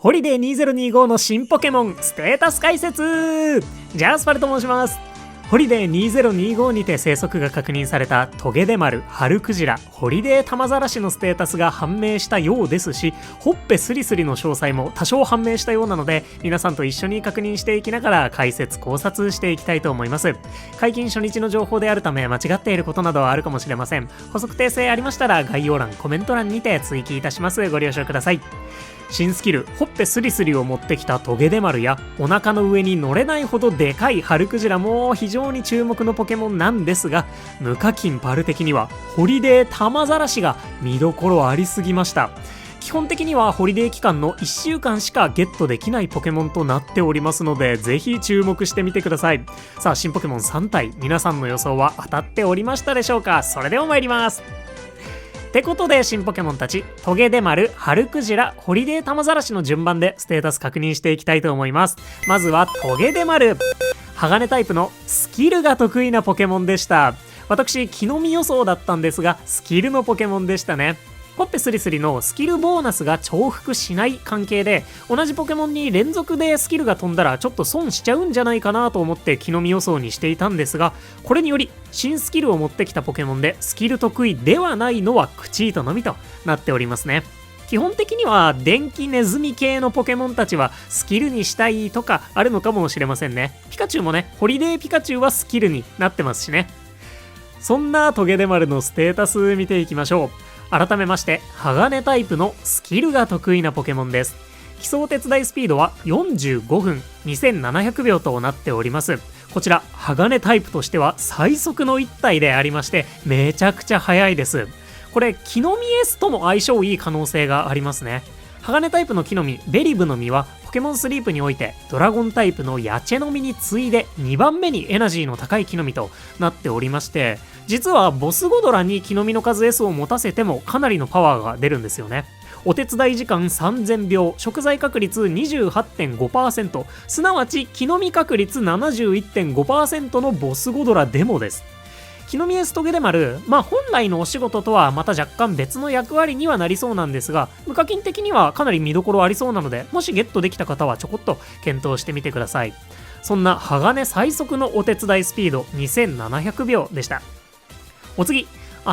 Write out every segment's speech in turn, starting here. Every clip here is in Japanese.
ホリデー2025の新ポケモンステータス解説。ジャースパルと申します。ホリデー2025にて生息が確認されたトゲデマル、ハルクジラ、ホリデータマザラシのステータスが判明したようですし、ホッペスリスリの詳細も多少判明したようなので、皆さんと一緒に確認していきながら解説考察していきたいと思います。解禁初日の情報であるため間違っていることなどはあるかもしれません。補足訂正ありましたら概要欄コメント欄にて追記いたします。ご了承ください。新スキルホッペスリスリを持ってきたトゲデマルや、お腹の上に乗れないほどでかいハルクジラも非常に注目のポケモンなんですが、無課金パル的にはホリデータマザラシが見どころありすぎました。基本的にはホリデー期間の1週間しかゲットできないポケモンとなっておりますので、ぜひ注目してみてください。さあ、新ポケモン3体、皆さんの予想は当たっておりましたでしょうか。それでは参ります。ってことで、新ポケモンたちトゲデマル、ハルクジラ、ホリデータマザラシの順番でステータス確認していきたいと思います。まずはトゲデマル、鋼タイプのスキルが得意なポケモンでした。私木の実予想だったんですが、スキルのポケモンでしたね。ホッペスリスリのスキルボーナスが重複しない関係で、同じポケモンに連続でスキルが飛んだらちょっと損しちゃうんじゃないかなと思って木の実予想にしていたんですが、これにより新スキルを持ってきたポケモンでスキル得意ではないのはクチートのみとなっておりますね。基本的には電気ネズミ系のポケモンたちはスキルにしたいとかあるのかもしれませんね。ピカチュウもね、ホリデーピカチュウはスキルになってますしね。そんなトゲデマルのステータス見ていきましょう。改めまして、鋼タイプのスキルが得意なポケモンです。基礎お手伝いスピードは45分2700秒となっております。こちら鋼タイプとしては最速の1体でありまして、めちゃくちゃ速いです。これ木の実 S とも相性いい可能性がありますね。鋼タイプの木の実ベリブの実はポケモンスリープにおいてドラゴンタイプのヤチェの実に次いで2番目にエナジーの高い木の実となっておりまして、実はボスゴドラに木の実の数 S を持たせてもかなりのパワーが出るんですよね。お手伝い時間3000秒、食材確率 28.5%、 すなわち木の実確率 71.5% のボスゴドラでもです。木の実 S トゲデマル、本来のお仕事とはまた若干別の役割にはなりそうなんですが、無課金的にはかなり見どころありそうなので、もしゲットできた方はちょこっと検討してみてください。そんな鋼最速のお手伝いスピード2700秒でした。お次、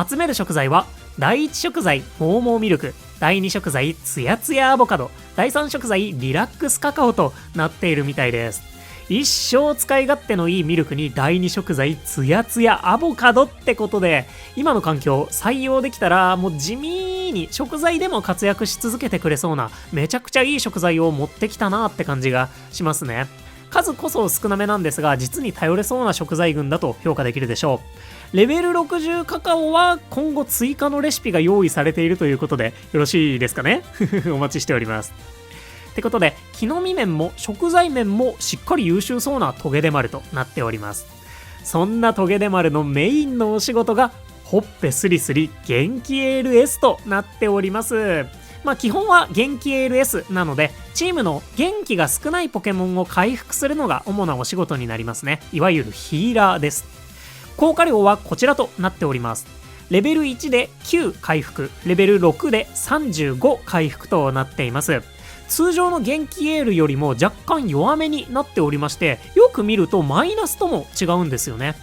集める食材は第1食材モーモーミルク、第2食材ツヤツヤアボカド、第3食材リラックスカカオとなっているみたいです。一生使い勝手のいいミルクに第2食材ツヤツヤアボカドってことで、今の環境採用できたらもう地味に食材でも活躍し続けてくれそうな、めちゃくちゃいい食材を持ってきたなって感じがしますね。数こそ少なめなんですが、実に頼れそうな食材群だと評価できるでしょう。レベル60カカオは今後追加のレシピが用意されているということでよろしいですかね。お待ちしております。ってことで、木の実面も食材面もしっかり優秀そうなトゲデマルとなっております。そんなトゲデマルのメインのお仕事がホッペスリスリ元気エール S となっております。基本は元気エール S なので、チームの元気が少ないポケモンを回復するのが主なお仕事になりますね。いわゆるヒーラーです。効果量はこちらとなっております。レベル1で9回復、レベル6で35回復となっています。通常の元気エールよりも若干弱めになっておりまして、よく見るとマイナスとも違うんですよね。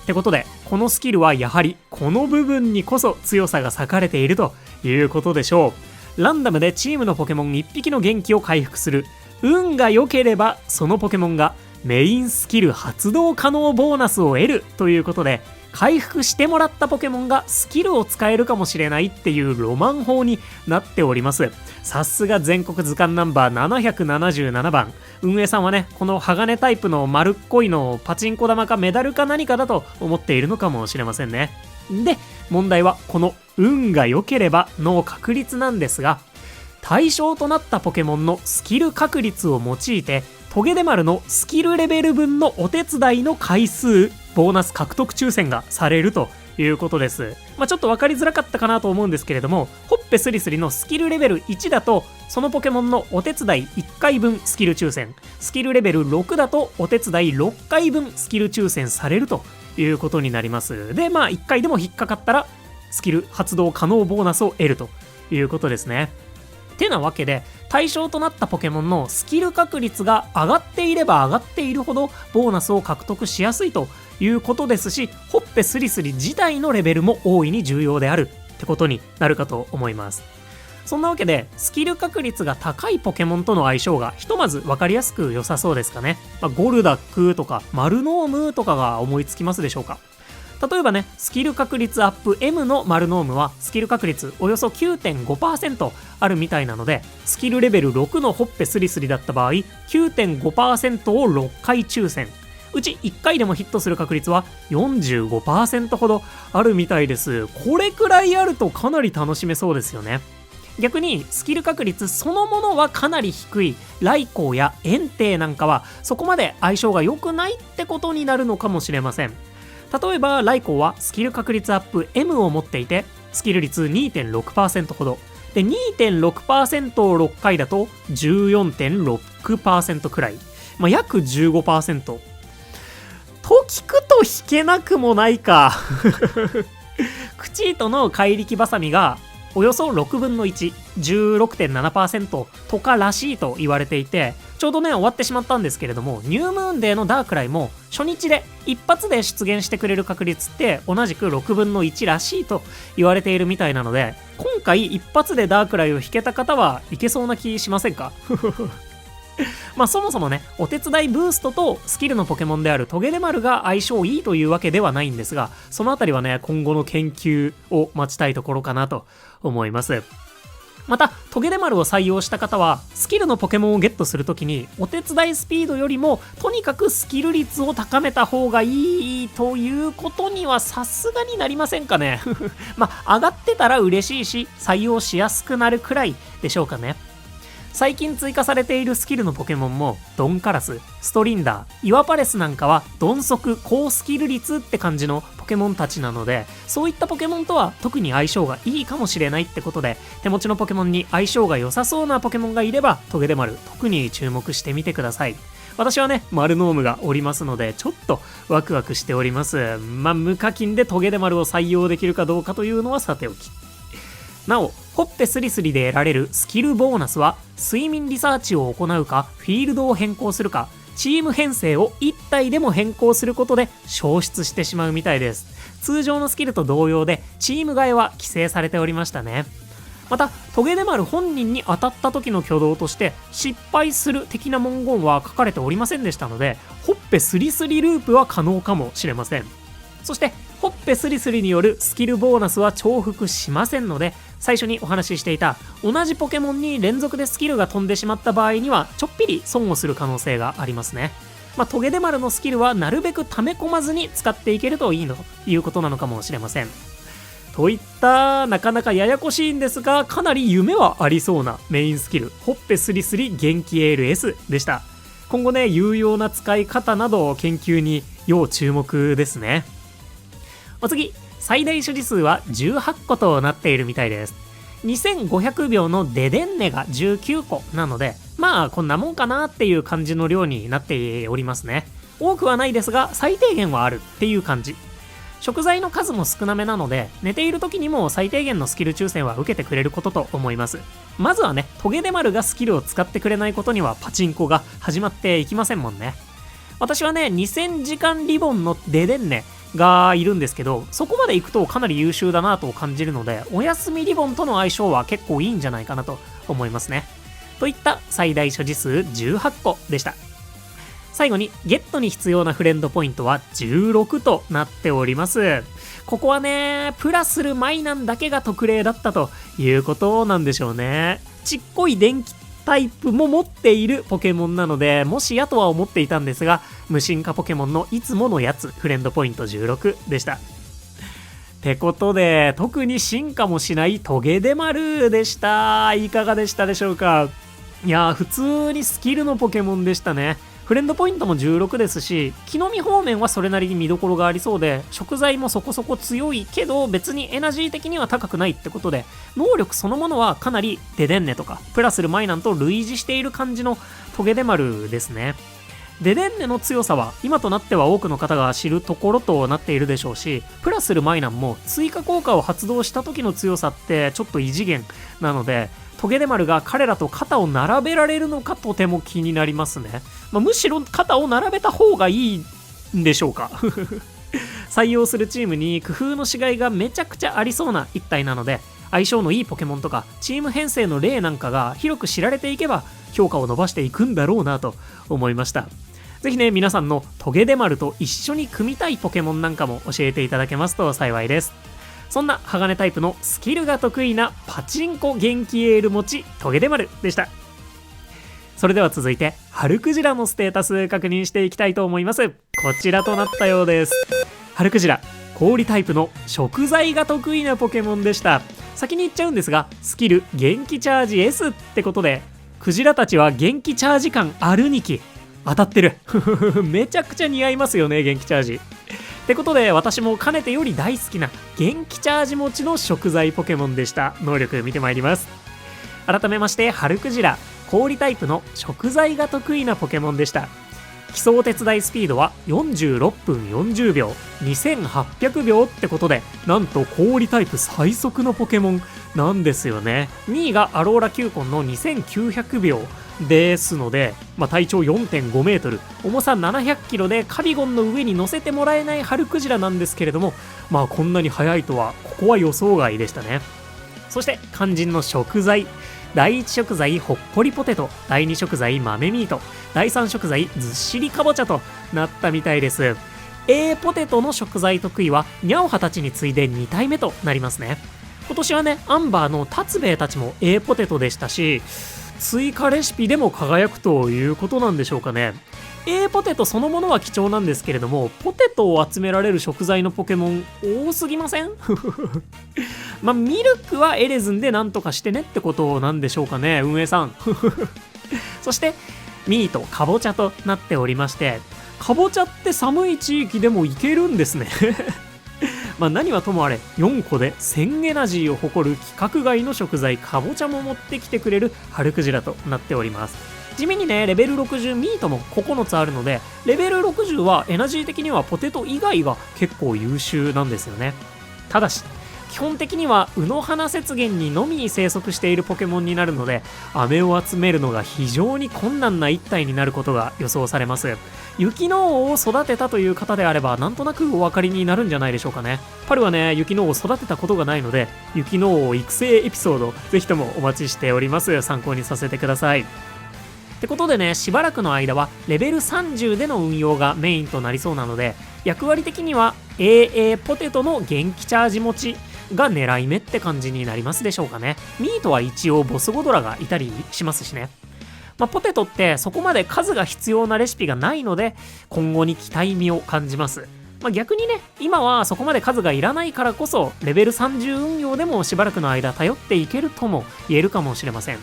ってことで、このスキルはやはりこの部分にこそ強さが割かれているということでしょう。ランダムでチームのポケモン1匹の元気を回復する。運が良ければそのポケモンがメインスキル発動可能ボーナスを得るということで、回復してもらったポケモンがスキルを使えるかもしれないっていうロマン法になっております。さすが全国図鑑ナンバー777番。運営さんはね、この鋼タイプの丸っこいのをパチンコ玉かメダルか何かだと思っているのかもしれませんね。で、問題はこの運が良ければの確率なんですが、対象となったポケモンのスキル確率を用いて、トゲデマルのスキルレベル分のお手伝いの回数、ボーナス獲得抽選がされるということです。ちょっと分かりづらかったかなと思うんですけれども、ホッペスリスリのスキルレベル1だとそのポケモンのお手伝い1回分スキル抽選、スキルレベル6だとお手伝い6回分スキル抽選されるということになります。で、1回でも引っかかったらスキル発動可能ボーナスを得るということですね。てなわけで、対象となったポケモンのスキル確率が上がっていれば上がっているほどボーナスを獲得しやすいということですし、ほっぺスリスリ自体のレベルも大いに重要であるってことになるかと思います。そんなわけでスキル確率が高いポケモンとの相性がひとまず分かりやすく良さそうですかね。ゴルダックとかマルノームとかが思いつきますでしょうか。例えばね、スキル確率アップ M のマルノームはスキル確率およそ 9.5% あるみたいなので、スキルレベル6のほっぺスリスリだった場合 9.5% を6回抽選、うち1回でもヒットする確率は 45% ほどあるみたいです。これくらいあるとかなり楽しめそうですよね。逆にスキル確率そのものはかなり低い雷光や炎帝なんかはそこまで相性が良くないってことになるのかもしれません。例えば雷光はスキル確率アップ M を持っていてスキル率 2.6% ほどで、 2.6% を6回だと 14.6% くらい、約 15% と聞くと引けなくもないかクチートの怪力バサミがおよそ6分の1、16.7% とからしいと言われていて、ちょうどね終わってしまったんですけれども、ニュームーンデーのダークライも初日で一発で出現してくれる確率って同じく6分の1らしいと言われているみたいなので、今回一発でダークライを引けた方はいけそうな気しませんかそもそもね、お手伝いブーストとスキルのポケモンであるトゲデマルが相性いいというわけではないんですが、そのあたりはね今後の研究を待ちたいところかなと思います。またトゲデマルを採用した方はスキルのポケモンをゲットするときにお手伝いスピードよりもとにかくスキル率を高めた方がいいということにはさすがになりませんかね上がってたら嬉しいし採用しやすくなるくらいでしょうかね。最近追加されているスキルのポケモンもドンカラス、ストリンダー、イワパレスなんかはドン速高スキル率って感じのポケモンたちなので、そういったポケモンとは特に相性がいいかもしれないってことで、手持ちのポケモンに相性が良さそうなポケモンがいればトゲデマル特に注目してみてください。私はねマルノームがおりますのでちょっとワクワクしております。無課金でトゲデマルを採用できるかどうかというのはさておき、なおほっぺスリスリで得られるスキルボーナスは睡眠リサーチを行うかフィールドを変更するかチーム編成を1体でも変更することで消失してしまうみたいです。通常のスキルと同様でチーム替えは規制されておりましたね。またトゲデマル本人に当たった時の挙動として失敗する的な文言は書かれておりませんでしたので、ほっぺスリスリループは可能かもしれません。そしてほっぺスリスリによるスキルボーナスは重複しませんので、最初にお話ししていた同じポケモンに連続でスキルが飛んでしまった場合にはちょっぴり損をする可能性がありますね。トゲデマルのスキルはなるべく溜め込まずに使っていけるといいのということなのかもしれません。といったなかなかややこしいんですがかなり夢はありそうなメインスキルほっぺスリスリ元気エール S でした。今後ね有用な使い方など研究に要注目ですね。お次、最大所持数は18個となっているみたいです。2500秒のデデンネが19個なので、こんなもんかなっていう感じの量になっておりますね。多くはないですが最低限はあるっていう感じ。食材の数も少なめなので寝ている時にも最低限のスキル抽選は受けてくれることと思います。まずはねトゲデマルがスキルを使ってくれないことにはパチンコが始まっていきませんもんね。私はね2000時間リボンのデデンネがいるんですけど、そこまで行くとかなり優秀だなと感じるのでお休みリボンとの相性は結構いいんじゃないかなと思いますね。といった最大所持数18個でした。最後にゲットに必要なフレンドポイントは16となっております。ここはねプラスルマイナンだけが特例だったということなんでしょうね。ちっこい電気タイプも持っているポケモンなのでもしやとは思っていたんですが、無進化ポケモンのいつものやつフレンドポイント16でした。ってことで特に進化もしないトゲデマルでした。いかがでしたでしょうか。いやー普通にスキルのポケモンでしたね。フレンドポイントも16ですし、木の実方面はそれなりに見どころがありそうで、食材もそこそこ強いけど別にエナジー的には高くないってことで、能力そのものはかなりデデンネとかプラスルマイナンと類似している感じのトゲデマルですね。デデンネの強さは今となっては多くの方が知るところとなっているでしょうし、プラスルマイナンも追加効果を発動した時の強さってちょっと異次元なので、トゲデマルが彼らと肩を並べられるのかとても気になりますね。むしろ肩を並べた方がいいんでしょうか採用するチームに工夫の違いがめちゃくちゃありそうな一体なので、相性のいいポケモンとかチーム編成の例なんかが広く知られていけば評価を伸ばしていくんだろうなと思いました。ぜひね、皆さんのトゲデマルと一緒に組みたいポケモンなんかも教えていただけますと幸いです。そんな鋼タイプのスキルが得意なパチンコ元気エール持ちトゲデマルでした。それでは続いて春クジラのステータス確認していきたいと思います。こちらとなったようです。春クジラ、氷タイプの食材が得意なポケモンでした。先に言っちゃうんですが、スキル元気チャージ S ってことで、クジラたちは元気チャージ感あるにき。当たってるめちゃくちゃ似合いますよね、元気チャージってことで、私もかねてより大好きな元気チャージ持ちの食材ポケモンでした。能力見てまいります。改めまして、春クジラ、氷タイプの食材が得意なポケモンでした。基礎お手伝いスピードは46分40秒2800秒ってことで、なんと氷タイプ最速のポケモンなんですよね。2位がアローラキューコンの2900秒ですので、体長 4.5 メートル、重さ700キロでカビゴンの上に乗せてもらえない春クジラなんですけれども、こんなに速いとは、ここは予想外でしたね。そして肝心の食材、第1食材ほっこりポテト、第2食材豆ミート、第3食材ずっしりかぼちゃとなったみたいです。A ポテトの食材得意はニャオハたちに次いで2体目となりますね。今年はね、アンバーのタツベイたちも A ポテトでしたし、追加レシピでも輝くということなんでしょうかね。A ポテトそのものは貴重なんですけれども、ポテトを集められる食材のポケモン多すぎませんミルクはエレズンでなんとかしてねってことなんでしょうかね、運営さんそしてミート、かぼちゃとなっておりまして、かぼちゃって寒い地域でもいけるんですね何はともあれ、4個で1000エナジーを誇る規格外の食材かぼちゃも持ってきてくれる春クジラとなっております。地味にね、レベル60ミートも9つあるので、レベル60はエナジー的にはポテト以外が結構優秀なんですよね。ただし基本的には卯の花雪原にのみに生息しているポケモンになるので、飴を集めるのが非常に困難な一体になることが予想されます。雪の王を育てたという方であればなんとなくお分かりになるんじゃないでしょうかね。パルはね、雪の王を育てたことがないので、雪の王育成エピソードぜひともお待ちしております。参考にさせてください。ってことでね、しばらくの間はレベル30での運用がメインとなりそうなので、役割的には AA ポテトの元気チャージ持ちが狙い目って感じになりますでしょうかね。ミートは一応ボスゴドラがいたりしますしね。ポテトってそこまで数が必要なレシピがないので、今後に期待味を感じます。逆にね、今はそこまで数がいらないからこそ、レベル30運用でもしばらくの間頼っていけるとも言えるかもしれません。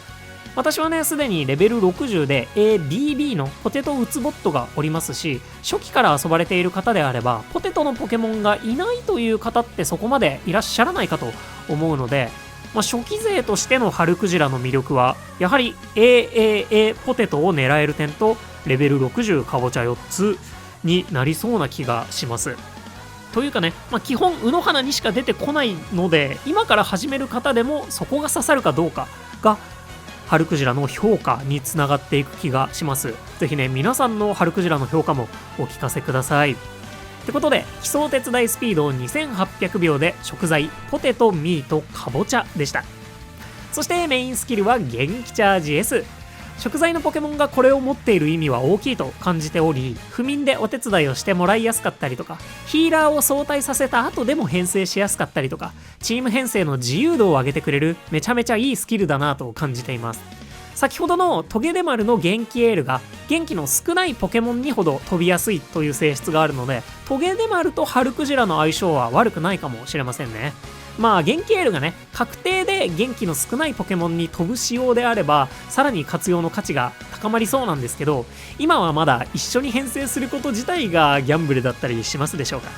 私はね、すでにレベル60で ABB のポテトウツボットがおりますし、初期から遊ばれている方であれば、ポテトのポケモンがいないという方ってそこまでいらっしゃらないかと思うので、初期勢としての春クジラの魅力は、やはり AAA ポテトを狙える点と、レベル60かぼちゃ4つになりそうな気がします。というかね、基本卯の花にしか出てこないので、今から始める方でもそこが刺さるかどうかが春クジラの評価につながっていく気がします。ぜひね、皆さんの春クジラの評価もお聞かせください。ってことで、基礎手伝いスピード2800秒で食材ポテト、ミート、かぼちゃでした。そしてメインスキルは元気チャージ S。食材のポケモンがこれを持っている意味は大きいと感じており、不眠でお手伝いをしてもらいやすかったりとか、ヒーラーを相対させた後でも編成しやすかったりとか、チーム編成の自由度を上げてくれるめちゃめちゃいいスキルだなと感じています。先ほどのトゲデマルの元気エールが元気の少ないポケモンにほど飛びやすいという性質があるので、トゲデマルと春クジラの相性は悪くないかもしれませんね。元気エールがね、確定で元気の少ないポケモンに飛ぶ仕様であれば、さらに活用の価値が高まりそうなんですけど、今はまだ一緒に編成すること自体がギャンブルだったりしますでしょうか。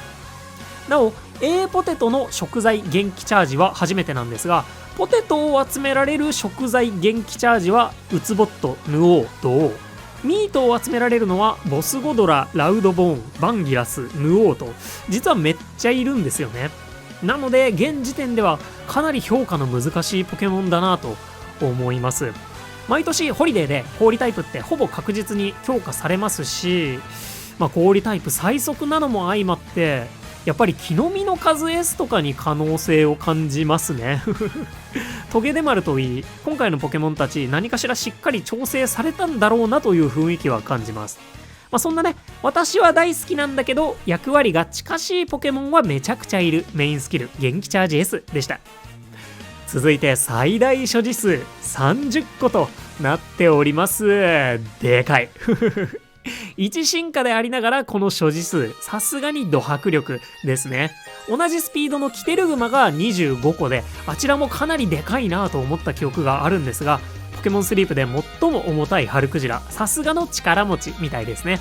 なお、A ポテトの食材元気チャージは初めてなんですが、ポテトを集められる食材元気チャージはウツボット、ヌオー、ドオー。ミートを集められるのはボスゴドラ、ラウドボーン、バンギラス、ヌオーと、実はめっちゃいるんですよね。なので現時点ではかなり評価の難しいポケモンだなと思います。毎年ホリデーで氷タイプってほぼ確実に強化されますし、氷タイプ最速なのも相まってやっぱり木の実の数 S とかに可能性を感じますねトゲデマルといい、今回のポケモンたち何かしらしっかり調整されたんだろうなという雰囲気は感じます。そんなね、私は大好きなんだけど役割が近しいポケモンはめちゃくちゃいるメインスキル元気チャージ S でした。続いて最大所持数30個となっております。でかい1進化でありながらこの所持数さすがにド迫力ですね。同じスピードのキテルグマが25個で、あちらもかなりでかいなと思った記憶があるんですが、ポケモンスリープで最も重たいハルクジラ、さすがの力持ちみたいですね。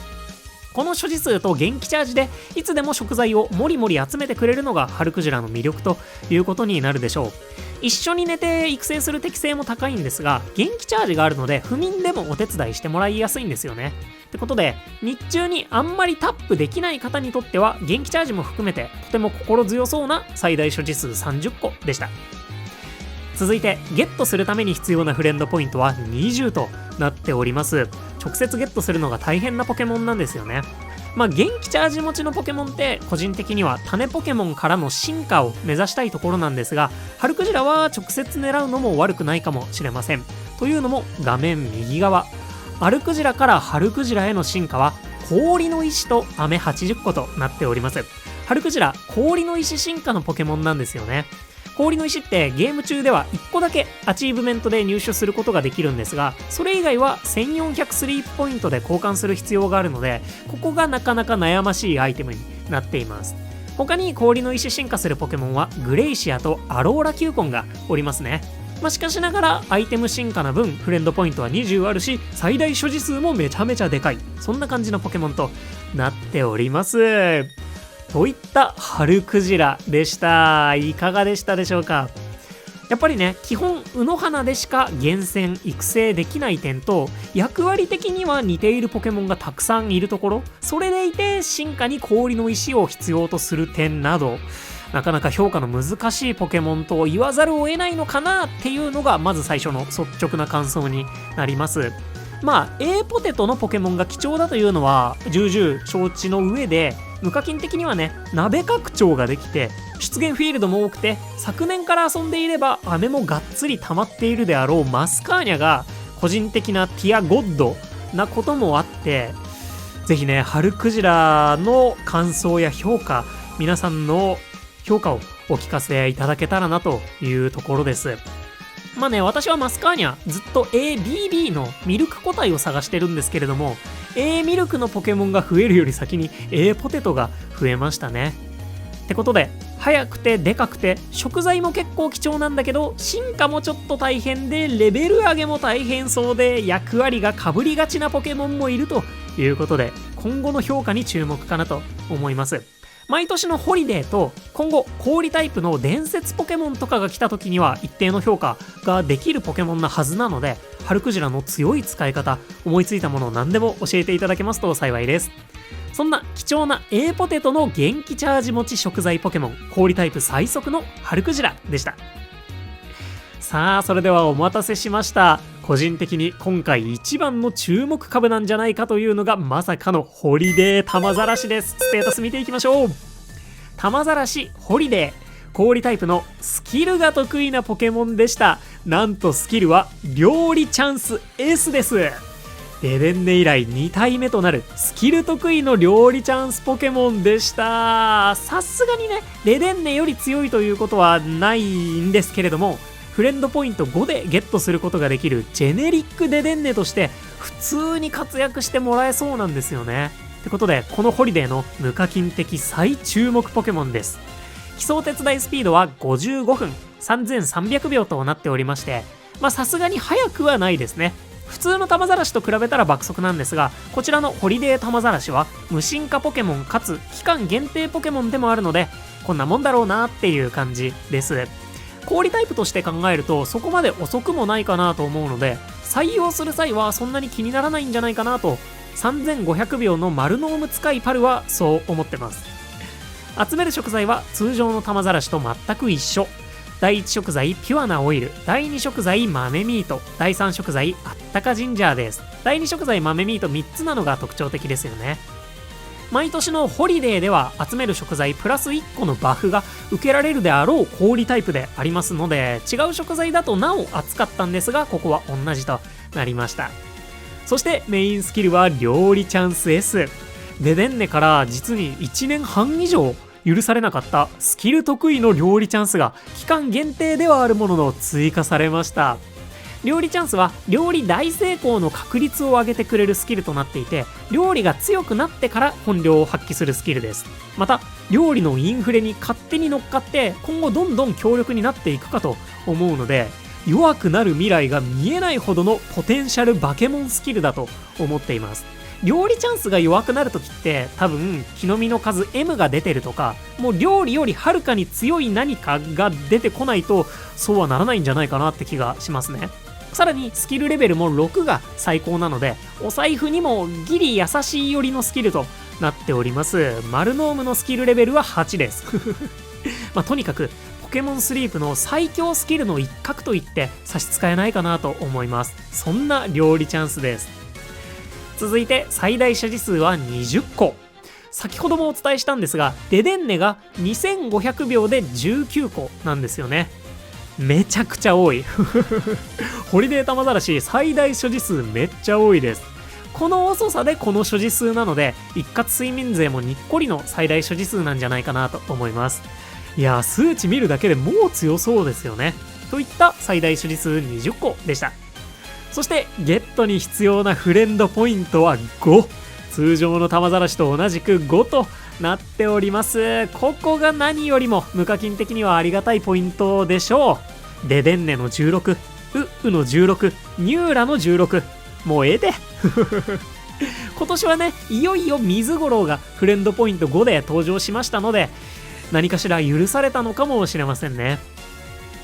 この所持数と元気チャージでいつでも食材をもりもり集めてくれるのがハルクジラの魅力ということになるでしょう。一緒に寝て育成する適性も高いんですが、元気チャージがあるので不眠でもお手伝いしてもらいやすいんですよね。ってことで、日中にあんまりタップできない方にとっては元気チャージも含めてとても心強そうな最大所持数30個でした。続いてゲットするために必要なフレンドポイントは20となっております。直接ゲットするのが大変なポケモンなんですよね。元気チャージ持ちのポケモンって個人的には種ポケモンからの進化を目指したいところなんですが、ハルクジラは直接狙うのも悪くないかもしれません。というのも画面右側、アルクジラからハルクジラへの進化は氷の石と飴80個となっております。ハルクジラ氷の石進化のポケモンなんですよね。氷の石ってゲーム中では1個だけアチーブメントで入手することができるんですが、それ以外は1400スリープポイントで交換する必要があるので、ここがなかなか悩ましいアイテムになっています。他に氷の石進化するポケモンはグレイシアとアローラキューコンがおりますね。しかしながらアイテム進化な分フレンドポイントは20あるし、最大所持数もめちゃめちゃでかい、そんな感じのポケモンとなっております。といったハルクジラでした。いかがでしたでしょうか。やっぱりね、基本卯の花でしか厳選育成できない点と、役割的には似ているポケモンがたくさんいるところ、それでいて進化に氷の石を必要とする点など、なかなか評価の難しいポケモンと言わざるを得ないのかなっていうのがまず最初の率直な感想になります。A ポテトのポケモンが貴重だというのは重々承知の上で、無課金的にはね、鍋拡張ができて出現フィールドも多くて、昨年から遊んでいれば飴もがっつり溜まっているであろうマスカーニャが個人的なティアゴッドなこともあって、ぜひね、ハルクジラの感想や評価、皆さんの評価をお聞かせいただけたらなというところです。私はマスカーニャずっと ABB のミルク個体を探してるんですけれども、A ミルクのポケモンが増えるより先に A ポテトが増えましたね。ってことで、速くてでかくて食材も結構貴重なんだけど、進化もちょっと大変でレベル上げも大変そうで、役割が被りがちなポケモンもいるということで、今後の評価に注目かなと思います。毎年のホリデーと今後氷タイプの伝説ポケモンとかが来た時には一定の評価ができるポケモンなはずなので、ハルクジラの強い使い方、思いついたものを何でも教えていただけますと幸いです。そんな貴重な A ポテトの元気チャージ持ち食材ポケモン、氷タイプ最速のハルクジラでした。さあ、それではお待たせしました。個人的に今回一番の注目株なんじゃないかというのがまさかのホリデー玉ざらしです。ステータス見ていきましょう。玉ざらしホリデー、氷タイプのスキルが得意なポケモンでした。なんとスキルは料理チャンス S です。レデンネ以来2体目となるスキル得意の料理チャンスポケモンでした。さすがにね、レデンネより強いということはないんですけれども、フレンドポイント5でゲットすることができるジェネリックデデンネとして普通に活躍してもらえそうなんですよね。ってことで、このホリデーの無課金的最注目ポケモンです。基礎手伝いスピードは55分3300秒となっておりまして、さすがに速くはないですね。普通の玉ざらしと比べたら爆速なんですが、こちらのホリデー玉ざらしは無進化ポケモンかつ期間限定ポケモンでもあるので、こんなもんだろうなっていう感じです。氷タイプとして考えるとそこまで遅くもないかなと思うので、採用する際はそんなに気にならないんじゃないかなと、3500秒の丸ノーム使いパルはそう思ってます。集める食材は通常の玉ざらしと全く一緒。第1食材ピュアなオイル、第2食材豆ミート、第3食材あったかジンジャーです。第2食材豆ミート3つなのが特徴的ですよね。毎年のホリデーでは集める食材プラス1個のバフが受けられるであろう氷タイプでありますので、違う食材だとなお熱かったんですが、ここは同じとなりました。そしてメインスキルは料理チャンス S。 デデンネから実に1年半以上許されなかったスキル得意の料理チャンスが期間限定ではあるものの追加されました。料理チャンスは料理大成功の確率を上げてくれるスキルとなっていて、料理が強くなってから本領を発揮するスキルです。また料理のインフレに勝手に乗っかって今後どんどん強力になっていくかと思うので、弱くなる未来が見えないほどのポテンシャルバケモンスキルだと思っています。料理チャンスが弱くなるときって多分木の実の数 M が出てるとか、もう料理よりはるかに強い何かが出てこないとそうはならないんじゃないかなって気がしますね。さらにスキルレベルも6が最高なので、お財布にもギリ優しい寄りのスキルとなっております。マルノームのスキルレベルは8ですとにかくポケモンスリープの最強スキルの一角といって差し支えないかなと思います。そんな料理チャンスです。続いて最大所持数は20個。先ほどもお伝えしたんですが、デデンネが2500秒で19個なんですよね。めちゃくちゃ多いホリデー玉ざらし最大所持数めっちゃ多いです。この遅さでこの所持数なので、一括睡眠税もにっこりの最大所持数なんじゃないかなと思います。いやー、数値見るだけでもう強そうですよね。といった最大所持数20個でした。そしてゲットに必要なフレンドポイントは5。通常の玉ざらしと同じく5となっております。ここが何よりも無課金的にはありがたいポイントでしょう。デデンネの16、ウの16、ニューラの16。もうええで今年はね、いよいよ水五郎がフレンドポイント5で登場しましたので、何かしら許されたのかもしれませんね。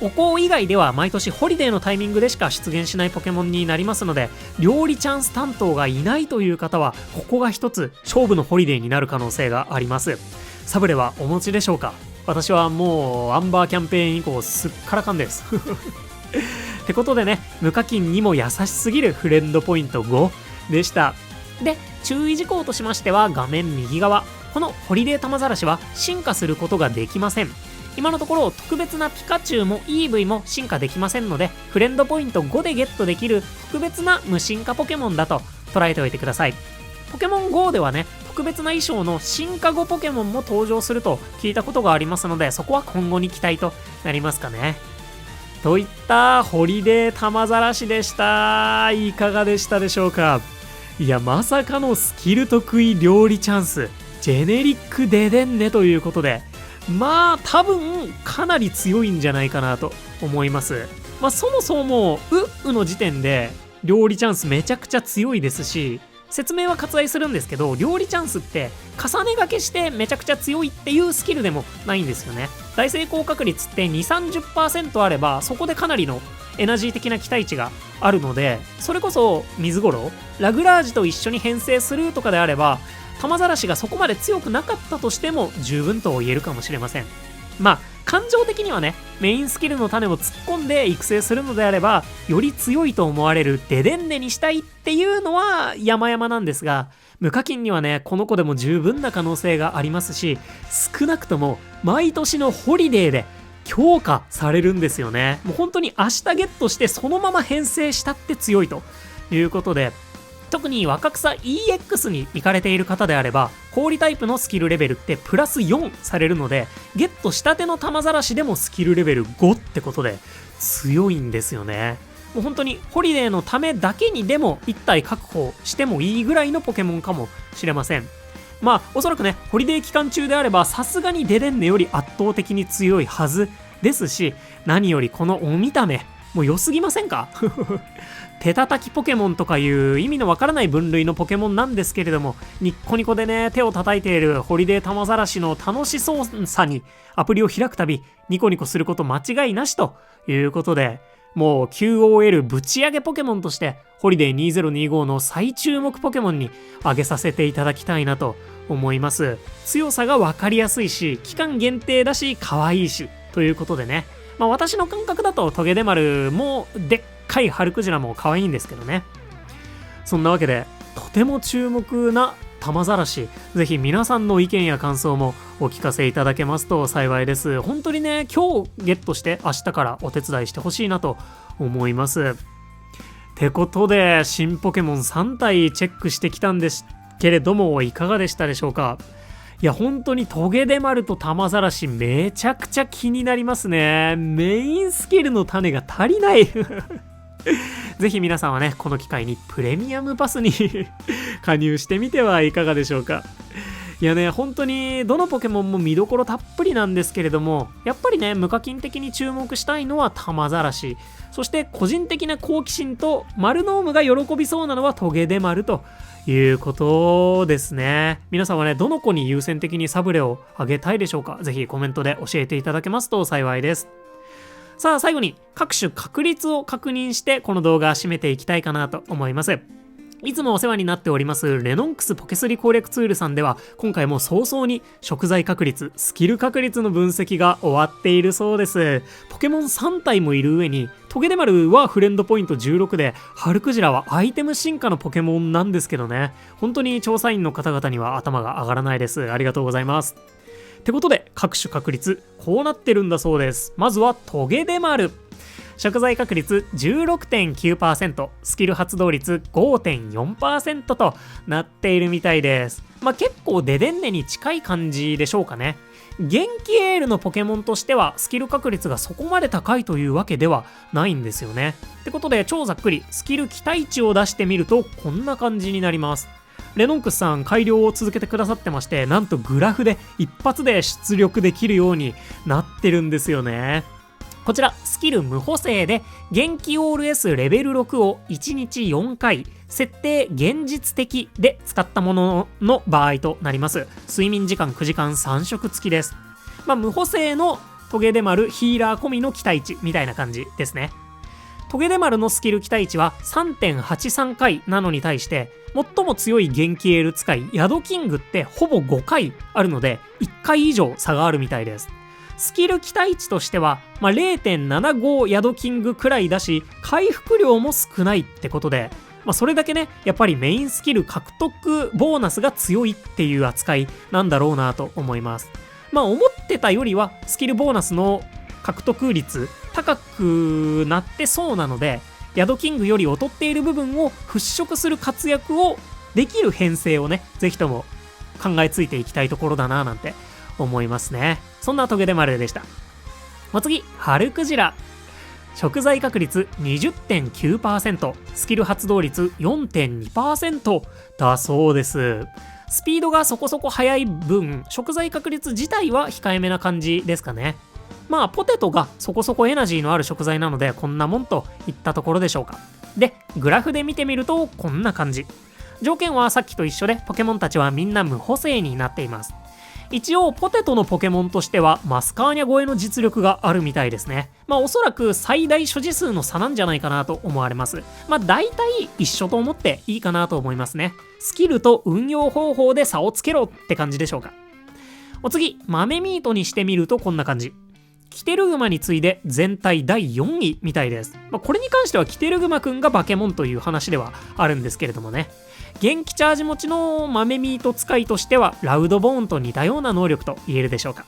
お香以外では毎年ホリデーのタイミングでしか出現しないポケモンになりますので、料理チャンス担当がいないという方はここが一つ勝負のホリデーになる可能性があります。サブレはお持ちでしょうか？私はもうアンバーキャンペーン以降すっからかんですってことでね、無課金にも優しすぎるフレンドポイント5でした。で、注意事項としましては画面右側、このホリデー玉ざらしは進化することができません。今のところ特別なピカチュウも EV も進化できませんので、フレンドポイント5でゲットできる特別な無進化ポケモンだと捉えておいてください。ポケモン GO ではね、特別な衣装の進化後ポケモンも登場すると聞いたことがありますので、そこは今後に期待となりますかね。といったホリデー玉ざらしでした。いかがでしたでしょうか？いや、まさかのスキル得意料理チャンス、ジェネリックデデンネということで、まあ多分かなり強いんじゃないかなと思います。そもそもウの時点で料理チャンスめちゃくちゃ強いですし、説明は割愛するんですけど、料理チャンスって重ね掛けしてめちゃくちゃ強いっていうスキルでもないんですよね。大成功確率って 2,30% あれば、そこでかなりのエナジー的な期待値があるので、それこそ水五郎ラグラージと一緒に編成するとかであれば、玉ざらしがそこまで強くなかったとしても十分と言えるかもしれません。感情的にはね、メインスキルの種を突っ込んで育成するのであれば、より強いと思われるデデンネにしたいっていうのは山々なんですが、無課金にはね、この子でも十分な可能性がありますし、少なくとも毎年のホリデーで強化されるんですよね。もう本当に明日ゲットしてそのまま編成したって強いということで、特に若草 EX に行かれている方であれば、氷タイプのスキルレベルってプラス4されるので、ゲットしたての玉ざらしでもスキルレベル5ってことで強いんですよね。もう本当にホリデーのためだけにでも1体確保してもいいぐらいのポケモンかもしれません。おそらくね、ホリデー期間中であればさすがにデデンネより圧倒的に強いはずですし、何よりこのお見た目もう良すぎませんか手叩きポケモンとかいう意味のわからない分類のポケモンなんですけれども、ニッコニコでね、手を叩いているホリデー玉ざらしの楽しそうさにアプリを開くたびニコニコすること間違いなしということで、もう QOL ぶち上げポケモンとしてホリデー2025の最注目ポケモンに挙げさせていただきたいなと思います。強さがわかりやすいし、期間限定だし可愛いしということでね、私の感覚だとトゲデマルもでっかいハルクジラも可愛いんですけどね。そんなわけでとても注目なタマザラシ、ぜひ皆さんの意見や感想もお聞かせいただけますと幸いです。本当にね、今日ゲットして明日からお手伝いしてほしいなと思います。ってことで新ポケモン3体チェックしてきたんですけれども、いかがでしたでしょうか。いや本当にトゲデマルとタマザラシめちゃくちゃ気になりますね。メインスキルの種が足りないぜひ皆さんはね、この機会にプレミアムパスに加入してみてはいかがでしょうか。いやね、本当にどのポケモンも見どころたっぷりなんですけれども、やっぱりね、無課金的に注目したいのはタマザラシ、そして個人的な好奇心とマルノームが喜びそうなのはトゲデマルということですね。皆さんはね、どの子に優先的にサブレをあげたいでしょうか。ぜひコメントで教えていただけますと幸いです。さあ最後に各種確率を確認してこの動画締めていきたいかなと思います。いつもお世話になっておりますレノンクスポケスリ攻略ツールさんでは、今回も早々に食材確率、スキル確率の分析が終わっているそうです。ポケモン3体もいる上にトゲデマルはフレンドポイント16で、ハルクジラはアイテム進化のポケモンなんですけどね、本当に調査員の方々には頭が上がらないです。ありがとうございます。ってことで各種確率こうなってるんだそうです。まずはトゲデマル、食材確率 16.9%、 スキル発動率 5.4% となっているみたいです。結構デデンネに近い感じでしょうかね。元気エールのポケモンとしてはスキル確率がそこまで高いというわけではないんですよね。ってことで超ざっくりスキル期待値を出してみるとこんな感じになります。レノンクスさん改良を続けてくださってまして、なんとグラフで一発で出力できるようになってるんですよね。こちらスキル無補正で元気オール S レベル6を1日4回設定現実的で使ったものの場合となります。睡眠時間9時間3食付きです。無補正のトゲデマルヒーラー込みの期待値みたいな感じですね。トゲデマルのスキル期待値は 3.83 回なのに対して、最も強い元気エール使いヤドキングってほぼ5回あるので1回以上差があるみたいです。スキル期待値としては、0.75 ヤドキングくらいだし、回復量も少ないってことで、それだけね、やっぱりメインスキル獲得ボーナスが強いっていう扱いなんだろうなと思います。思ってたよりはスキルボーナスの獲得率高くなってそうなので、ヤドキングより劣っている部分を払拭する活躍をできる編成をね、ぜひとも考えついていきたいところだななんて思いますね。そんなトゲデマルでした。お次、ハルクジラ、食材確率 20.9%、 スキル発動率 4.2% だそうです。スピードがそこそこ速い分、食材確率自体は控えめな感じですかね。ポテトがそこそこエナジーのある食材なのでこんなもんといったところでしょうか。で、グラフで見てみるとこんな感じ。条件はさっきと一緒でポケモンたちはみんな無補正になっています。一応ポテトのポケモンとしてはマスカーニャ超えの実力があるみたいですね。おそらく最大所持数の差なんじゃないかなと思われます。大体一緒と思っていいかなと思いますね。スキルと運用方法で差をつけろって感じでしょうか。お次、豆ミートにしてみるとこんな感じ。キテルグマに次いで全体第4位みたいです。これに関してはキテルグマくんがバケモンという話ではあるんですけれどもね。元気チャージ持ちの豆ミート使いとしてはラウドボーンと似たような能力と言えるでしょうか。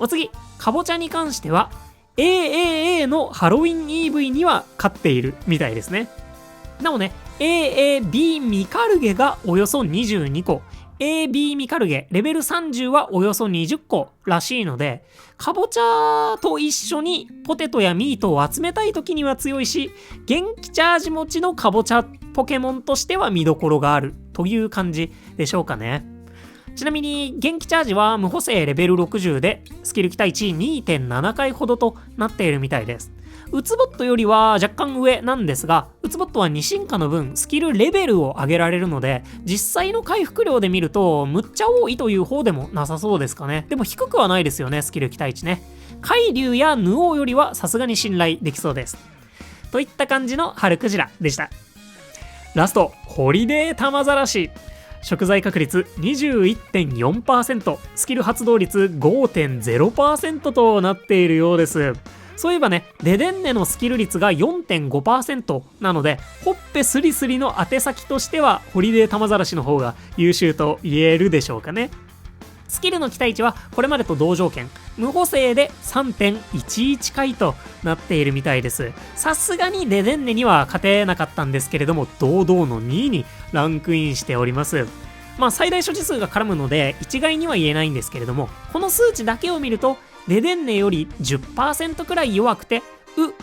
お次、カボチャに関しては AAA のハロウィン EV には勝っているみたいですね。なおね、AAB ミカルゲがおよそ22個、AB ミカルゲレベル30はおよそ20個らしいので、カボチャと一緒にポテトやミートを集めたい時には強いし、元気チャージ持ちのカボチャポケモンとしては見どころがあるという感じでしょうかね。ちなみに元気チャージは無補正レベル60でスキル期待値 2.7 回ほどとなっているみたいです。ウツボットよりは若干上なんですが、ウツボットは2進化の分スキルレベルを上げられるので、実際の回復量で見るとむっちゃ多いという方でもなさそうですかね。でも低くはないですよね、スキル期待値ね。海竜やヌオーよりはさすがに信頼できそうです。といった感じのハルクジラでした。ラスト、ホリデータマザラシ。食材確率 21.4%、スキル発動率 5.0% となっているようです。そういえばね、デデンネのスキル率が 4.5% なので、ほっぺスリスリの宛先としてはホリデー玉ざらしの方が優秀と言えるでしょうかね。スキルの期待値はこれまでと同条件、無補正で 3.11 回となっているみたいです。さすがにデデンネには勝てなかったんですけれども、堂々の2位にランクインしております。まあ最大所持数が絡むので一概には言えないんですけれども、この数値だけを見るとデデンネより 10% くらい弱くて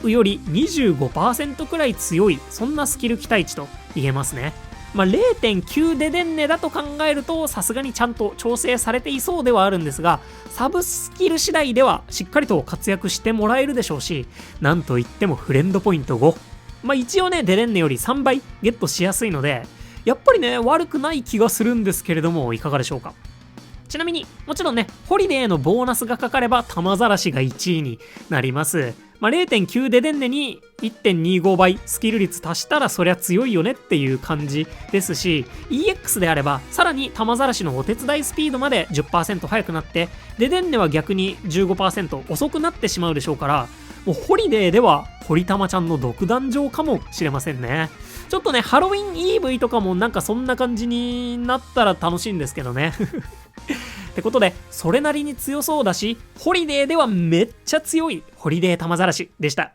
ウより 25% くらい強い、そんなスキル期待値と言えますね。まあ、0.9 デデンネだと考えるとさすがにちゃんと調整されていそうではあるんですが、サブスキル次第ではしっかりと活躍してもらえるでしょうし、なんといってもフレンドポイント5、まあ一応ねデデンネより3倍ゲットしやすいので、やっぱりね悪くない気がするんですけれども、いかがでしょうか。ちなみにもちろんね、ホリデーのボーナスがかかれば玉ざらしが1位になります。まあ、0.9 デデンネに 1.25 倍スキル率足したらそりゃ強いよねっていう感じですし、 EX であればさらに玉ざらしのお手伝いスピードまで 10% 速くなって、デデンネは逆に 15% 遅くなってしまうでしょうから、もうホリデーではホリタマちゃんの独壇場かもしれませんね。ちょっとねハロウィン EV とかもなんかそんな感じになったら楽しいんですけどねってことで、それなりに強そうだし、ホリデーではめっちゃ強いホリデー玉ざらしでした。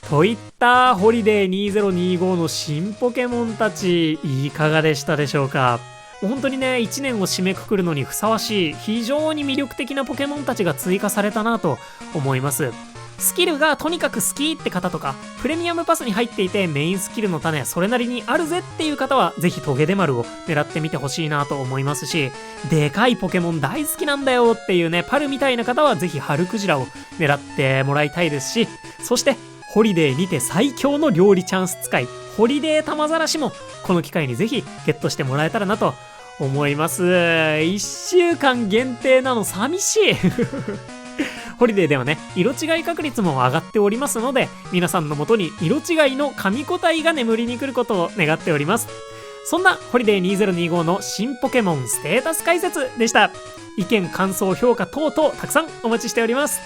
といったホリデー2025の新ポケモンたち、いかがでしたでしょうか。もう本当にね、1年を締めくくるのにふさわしい、非常に魅力的なポケモンたちが追加されたなと思います。スキルがとにかく好きって方とか、プレミアムパスに入っていてメインスキルの種それなりにあるぜっていう方は、ぜひトゲデマルを狙ってみてほしいなと思いますし、でかいポケモン大好きなんだよっていうね、パルみたいな方はぜひハルクジラを狙ってもらいたいですし、そしてホリデーにて最強の料理チャンス使い、ホリデー玉ざらしもこの機会にぜひゲットしてもらえたらなと思います。1週間限定なの寂しいホリデーではね、色違い確率も上がっておりますので、皆さんの元に色違いの神個体が眠りに来ることを願っております。そんなホリデー2025の新ポケモンステータス解説でした。意見、感想、評価等々たくさんお待ちしております。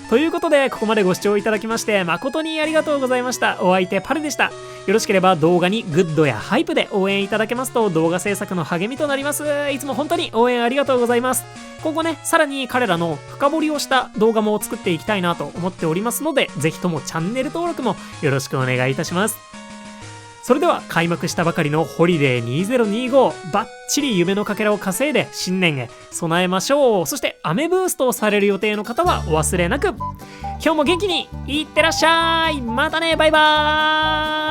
ということで、ここまでご視聴いただきまして誠にありがとうございました。お相手パルでした。よろしければ動画にグッドやハイプで応援いただけますと動画制作の励みとなります。いつも本当に応援ありがとうございます。今後ね、さらに彼らの深掘りをした動画も作っていきたいなと思っておりますので、ぜひともチャンネル登録もよろしくお願いいたします。それでは開幕したばかりのホリデー2025、バッチリ夢のかけらを稼いで新年へ備えましょう。そして雨ブーストをされる予定の方はお忘れなく。今日も元気にいってらっしゃい。またね、バイバーイ。